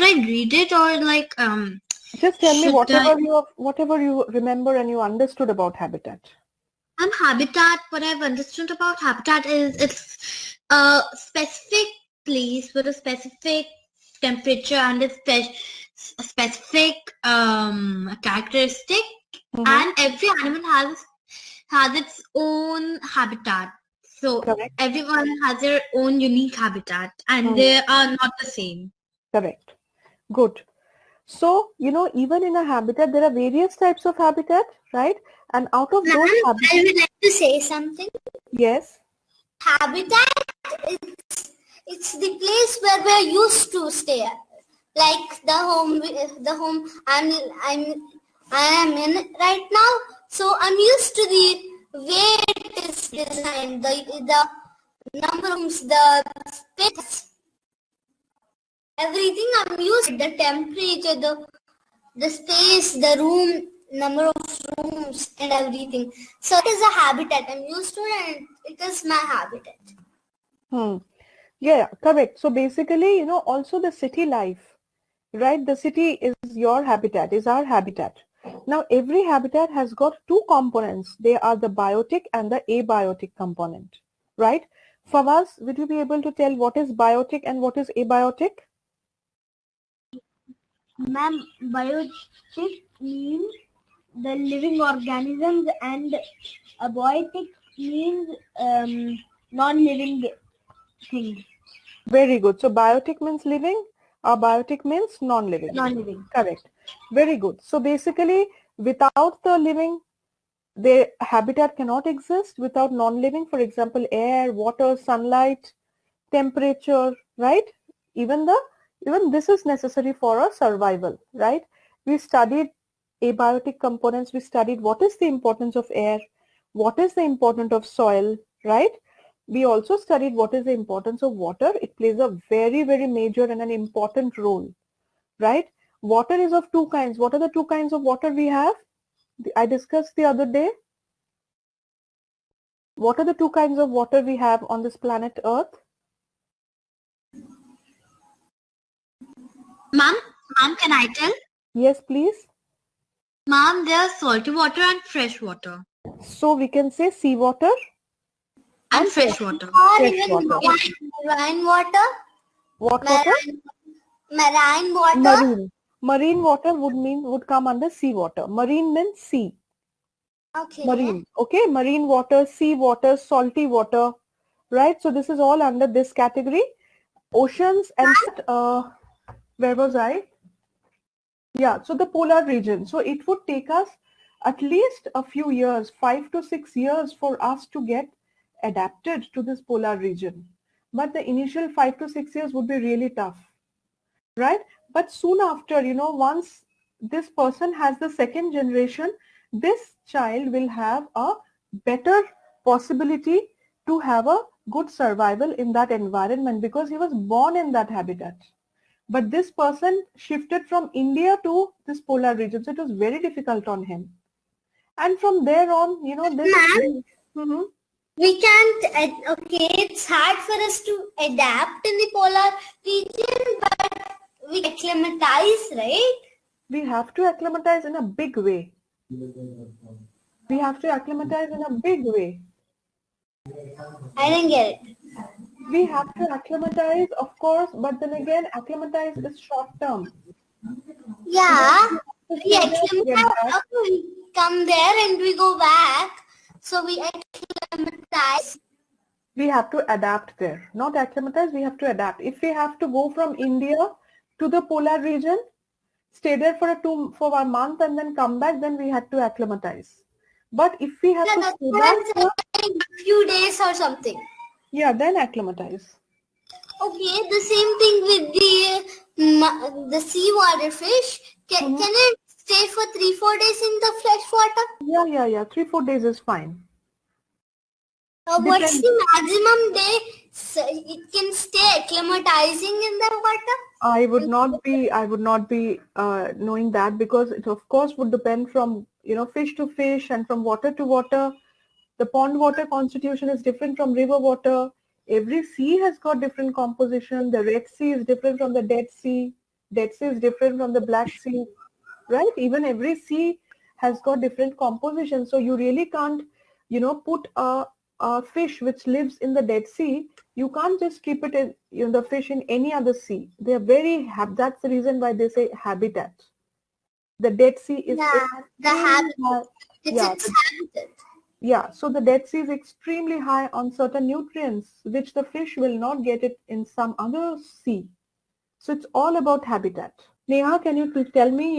should I read it or like Just tell me should I? whatever you remember and you understood about habitat. Habitat, what I've understood about habitat is it's a specific place with a specific temperature and a specific characteristic, and every animal has its own habitat. So Correct. everyone has their own unique habitat, and they are not the same. Correct. Good. So, even in a habitat, there are various types of habitat, right? And out of Ma'am, those I habitats, would like to say something. yes, Habitat, it's the place where we're used to stay. Like the home I am in right now. So I'm used to the way it is designed, the number of rooms, the space, everything. I'm used to the temperature, the space, the room, number of rooms, and everything. So it is a habitat. I'm used to it, and it is my habitat. Yeah, correct. So basically, also the city life, right? The city is your habitat, is our habitat. Now, every habitat has got two components. They are the biotic and the abiotic component, right? Fawaz, would you be able to tell what is biotic and what is abiotic? Ma'am, biotic means the living organisms and abiotic means non-living things. Very good. So biotic means living, abiotic means non-living. Non-living. Correct. Very good. So basically, without the living, their habitat cannot exist. Without non-living, for example, air, water, sunlight, temperature, right? Even this is necessary for our survival, right? We studied abiotic components. We studied what is the importance of air, what is the importance of soil, right? We also studied what is the importance of water. It plays a very, very major and an important role, right? Water is of two kinds. What are the two kinds of water we have? I discussed the other day. What are the two kinds of water we have on this planet Earth? Ma'am, can I tell? Yes, please. Ma'am, there's salty water and fresh water. So we can say seawater and fresh water. Or Fresh even water. marine water. What water? Marine water. Marine. Marine water would come under seawater. Marine means sea. Okay. Marine. Okay, marine water, sea water, salty water, right? So this is all under this category. Oceans and where was I? Yeah, so the polar region. So it would take us at least a few years, 5 to 6 years for us to get adapted to this polar region. But the initial 5 to 6 years would be really tough, right? But soon after, once this person has the second generation, this child will have a better possibility to have a good survival in that environment because he was born in that habitat. But this person shifted from India to this polar region, so it was very difficult on him. And from there on, this. Ma'am, we can't. Okay, it's hard for us to adapt in the polar region, but we acclimatize, right? We have to acclimatize in a big way. We have to acclimatize in a big way. I didn't get it. We have to acclimatize, of course, but then again, acclimatize is short term. Yeah, we acclimatize. Okay, we come there and we go back. So we acclimatize. We have to adapt there. Not acclimatize, we have to adapt. If we have to go from India to the polar region, stay there for a month and then come back, then we had to acclimatize. But if we have to stay back for a few days or something. Yeah, then acclimatize. Okay, the same thing with the seawater fish. Can it stay for 3-4 days in the fresh water? Yeah. 3-4 days is fine. What's the maximum day it can stay acclimatizing in the water? I would not be knowing that because it of course would depend from fish to fish and from water to water. The pond water constitution is different from river water. Every sea has got different composition. The Red Sea is different from the Dead Sea. Dead Sea is different from the Black Sea, right? Even every sea has got different composition. So you really can't, put a fish which lives in the Dead Sea. You can't just keep it in, the fish in any other sea. They are that's the reason why they say habitat. The Dead Sea is Yeah, the extremely high. habitat. It's Yeah, its habitat. yeah, so the Dead Sea is extremely high on certain nutrients which the fish will not get it in some other sea. So it's all about habitat. Neha, can you tell me,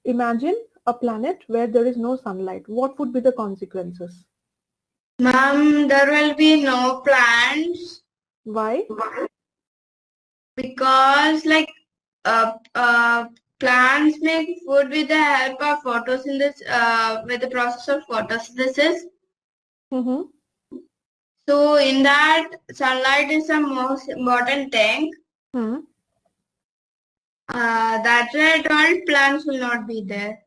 imagine a planet where there is no sunlight. What would be the consequences? Ma'am, there will be no plants Why? because plants make food with the help of photosynthesis, with the process of photosynthesis. Mm-hmm. So in that, sunlight is the most important thing. Hmm. That's why all plants will not be there.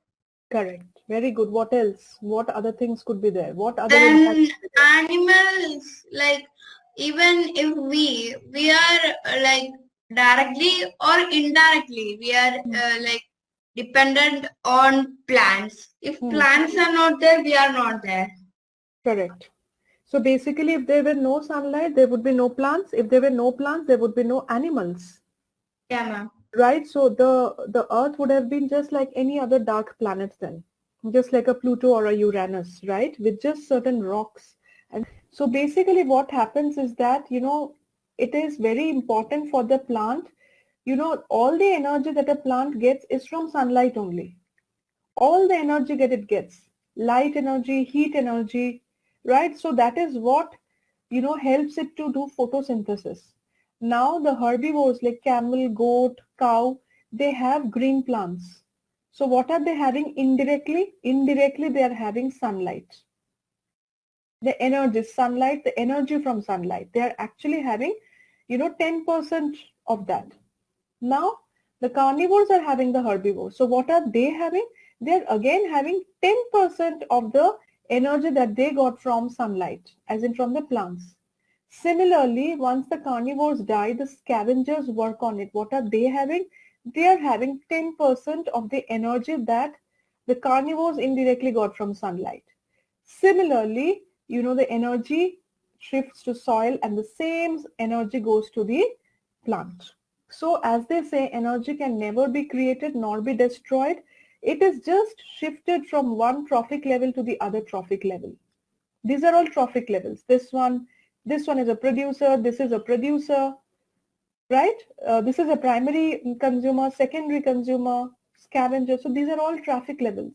Correct. Very good. What else? What other things could be there? What other Then impacts? animals, like even if we are directly or indirectly, we are dependent on plants. If plants are not there, we are not there. Correct. So basically, if there were no sunlight, there would be no plants. If there were no plants, there would be no animals. Yeah, ma'am. Right? So the Earth would have been just like any other dark planet then, just like a Pluto or a Uranus, right? With just certain rocks. And so basically what happens is that, it is very important for the plant, all the energy that a plant gets is from sunlight only. All the energy that it gets, light energy, heat energy, right? So that is what, helps it to do photosynthesis. Now the herbivores like camel, goat, cow, they have green plants. So what are they having indirectly? Indirectly, they are having sunlight. The energy, sunlight, the energy from sunlight. They are actually having, 10% of that. Now, the carnivores are having the herbivores. So what are they having? They're again having 10% of the energy that they got from sunlight, as in from the plants. Similarly, once the carnivores die, the scavengers work on it. What are they having? They are having 10% of the energy that the carnivores indirectly got from sunlight. Similarly, the energy shifts to soil and the same energy goes to the plant. So as they say, energy can never be created nor be destroyed. It is just shifted from one trophic level to the other trophic level. These are all trophic levels. This one is a producer, this is a producer, right? This is a primary consumer, secondary consumer, scavenger. So these are all trophic levels.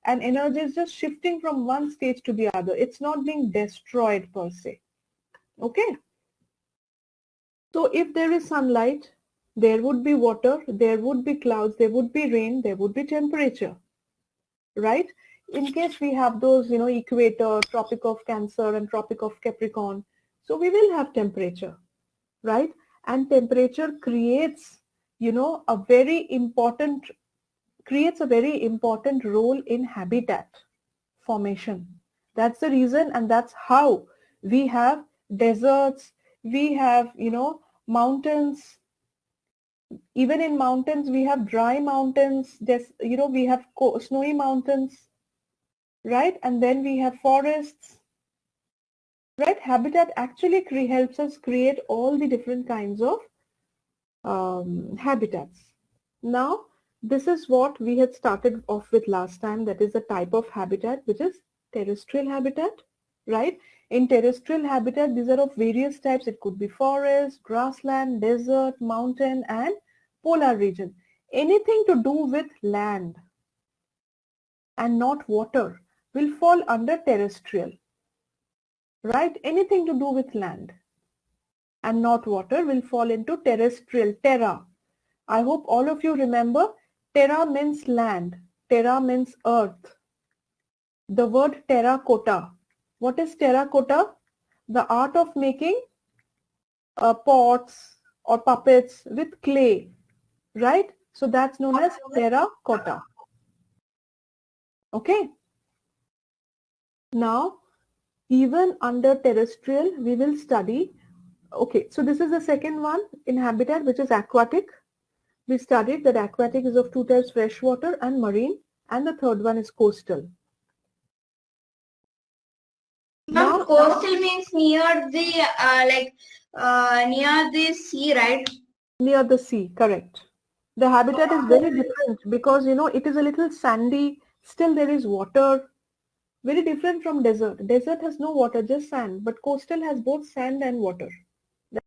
And energy is just shifting from one stage to the other. It's not being destroyed per se. Okay? So if there is sunlight, there would be water, there would be clouds, there would be rain, there would be temperature, right? In case we have those, equator, Tropic of Cancer and Tropic of Capricorn, so we will have temperature, right? And temperature creates, a very important role in habitat formation. That's the reason, and that's how we have deserts, we have, mountains. Even in mountains, we have dry mountains, we have snowy mountains, right? And then we have forests, right? Habitat actually helps us create all the different kinds of habitats. Now, this is what we had started off with last time. That is the type of habitat, which is terrestrial habitat, right? In terrestrial habitat, these are of various types. It could be forest, grassland, desert, mountain, and polar region. Anything to do with land and not water will fall under terrestrial, right? Anything to do with land and not water will fall into terrestrial, terra. I hope all of you remember, terra means land, terra means earth. The word terracotta. What is terracotta? The art of making pots or puppets with clay, right? So that's known as terracotta. Okay. Now, even under terrestrial, we will study. Okay, so this is the second one in habitat, which is aquatic. We studied that aquatic is of two types, freshwater and marine, and the third one is coastal. Ma'am, coastal means near the near the sea, right? Near the sea, correct. The habitat is very different because it is a little sandy, still there is water. Very different from desert. Desert has no water, just sand, but coastal has both sand and water.